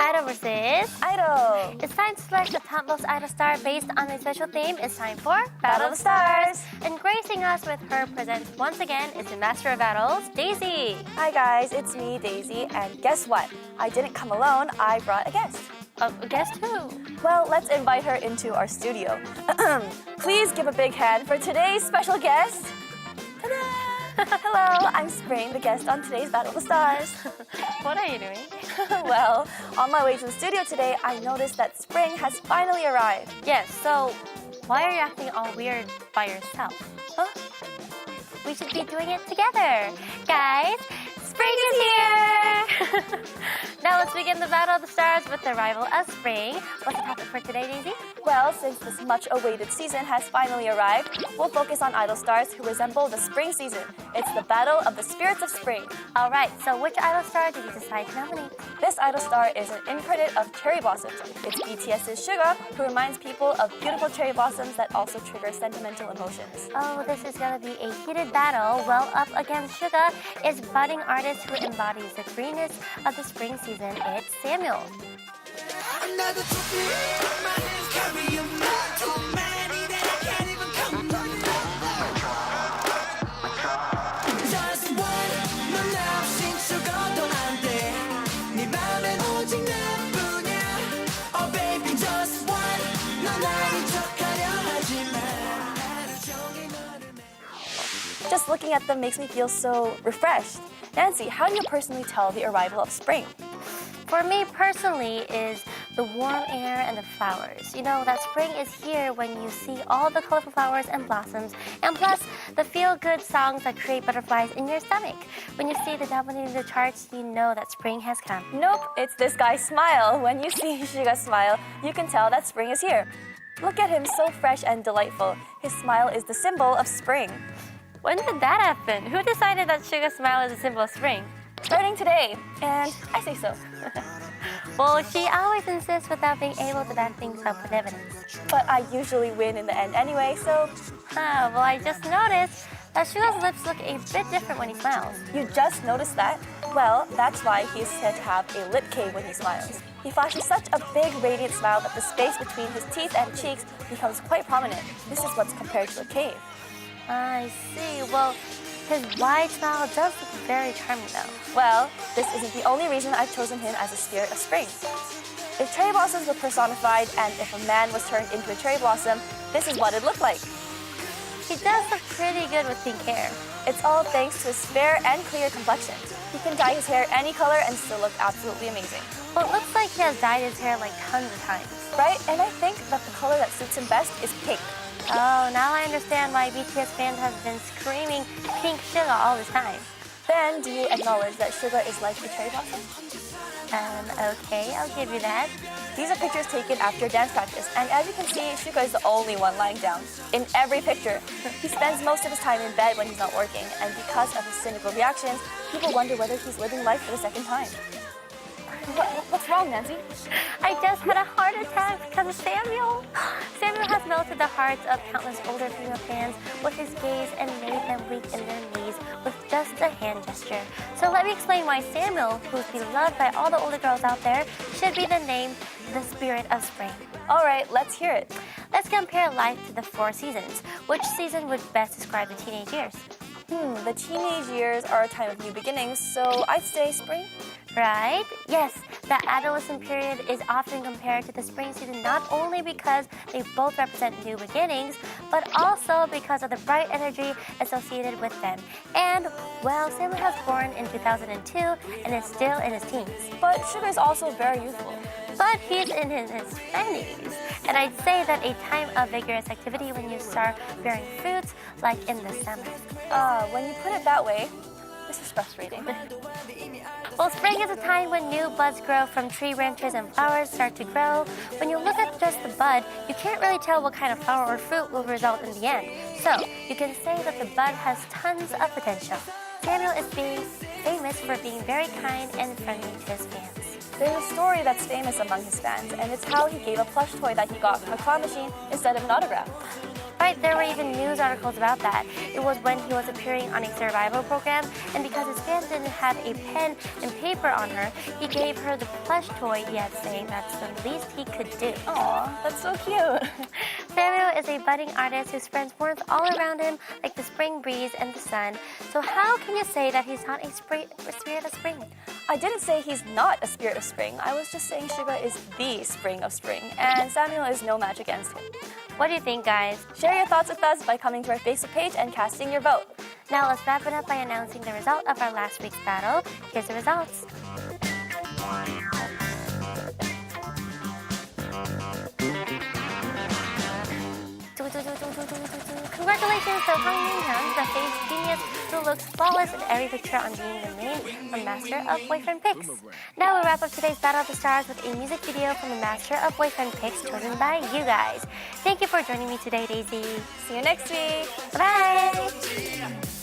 Idol versus Idol! It's time to select the topmost idol star based on a special theme. It's time for Battle of the Stars! And gracing us with her presence once again is the Master of Battles, Daisy. Hi guys, it's me, Daisy, and guess what? I didn't come alone, I brought a guest. A guest who? Well, let's invite her into our studio. Please give a big hand for today's special guest. Ta-da! Hello, I'm Spring, the guest on today's Battle of the Stars. What are you doing? Well, on my way to the studio today, I noticed that Spring has finally arrived. Yes, so why are you acting all weird by yourself? Huh? We should be doing it together. Guys, Spring is here! Now let's begin the Battle of the Stars with the arrival of Spring. What's the topic for today, Daisy? Well, since this much-awaited season has finally arrived, we'll focus on idol stars who resemble the spring season. It's the battle of the spirits of spring. All right, so which idol star did you decide to nominate? This idol star is an incarnate of cherry blossoms. It's BTS's Suga, who reminds people of beautiful cherry blossoms that also trigger sentimental emotions. Oh, this is going to be a heated battle. Well, up against Suga is budding artist who embodies the greenness of the spring season. It's Samuel. Just looking at them makes me feel so refreshed. Nancy, how do you personally tell the arrival of spring? For me personally is the warm air and the flowers. You know that spring is here when you see all the colorful flowers and blossoms, and plus the feel-good songs that create butterflies in your stomach. When you see the dominating the charts, you know that spring has come. Nope, it's this guy's smile. When you see Suga's smile, you can tell that spring is here. Look at him, so fresh and delightful. His smile is the symbol of spring. When did that happen? Who decided that Suga's smile is a symbol of spring? Starting today, and I say so. Well, she always insists without being able to back things up with evidence. But I usually win in the end anyway, so... Well, I just noticed that Suga's lips look a bit different when he smiles. You just noticed that? Well, that's why he is said to have a lip cave when he smiles. He flashes such a big, radiant smile that the space between his teeth and cheeks becomes quite prominent. This is what's compared to a cave. I see. Well, his wide smile does look very charming, though. Well, this isn't the only reason I've chosen him as a spirit of spring. If cherry blossoms were personified and if a man was turned into a cherry blossom, this is what it'd look like. He does look pretty good with pink hair. It's all thanks to his fair and clear complexion. He can dye his hair any color and still look absolutely amazing. Well, it looks like he has dyed his hair like tons of times. Right? And I think that the color that suits him best is pink. Oh, now I understand why BTS fans have been screaming pink Suga all this time. Then, do you acknowledge that Suga is like a cherry blossom? Okay, I'll give you that. These are pictures taken after dance practice, and as you can see, Suga is the only one lying down. In every picture, he spends most of his time in bed when he's not working, and because of his cynical reactions, people wonder whether he's living life for the second time. What's wrong, Nancy? I just had a heart attack because of Samuel. Samuel has melted the hearts of countless older female fans with his gaze and made them weak in their knees with just a hand gesture. So let me explain why Samuel, who's beloved by all the older girls out there, should be the name the spirit of spring. All right, let's hear it. Let's compare life to the 4 seasons. Which season would best describe the teenage years? The teenage years are a time of new beginnings, so I'd say spring. Right? Yes, the adolescent period is often compared to the spring season not only because they both represent new beginnings, but also because of the bright energy associated with them. And, well, Samuel was born in 2002 and is still in his teens. But Suga is also very youthful. But he's in his 20s. And I'd say that a time of vigorous activity when you start bearing fruits, like in the summer. When you put it that way, this is frustrating. Well, spring is a time when new buds grow from tree branches and flowers start to grow. When you look at just the bud, you can't really tell what kind of flower or fruit will result in the end. So, you can say that the bud has tons of potential. Samuel is being famous for being very kind and friendly to his fans. There's a story that's famous among his fans, and it's how he gave a plush toy that he got from a claw machine instead of an autograph. right, there were even news articles about that. It was when he was appearing on a survival program, and because his fans didn't have a pen and paper on her, he gave her the plush toy he had, saying that's the least he could do. Aw, that's so cute. Samuel is a budding artist who spreads warmth all around him like the spring breeze and the sun. So how can you say that he's not a spirit of spring? I didn't say he's not a spirit of spring. I was just saying Suga is the spring of spring, and Samuel is no match against him. What do you think, guys? Share your thoughts with us by coming to our Facebook page and casting your vote. Now let's wrap it up by announcing the result of our last week's battle. Here's the results. Congratulations to Hwang Min-hyun, the face genius who looks flawless in every picture on being the main from Master of Boyfriend Picks. Now we'll wrap up today's Battle of the Stars with a music video from the Master of Boyfriend Picks chosen by you guys. Thank you for joining me today, Daisy. See you next week. Bye!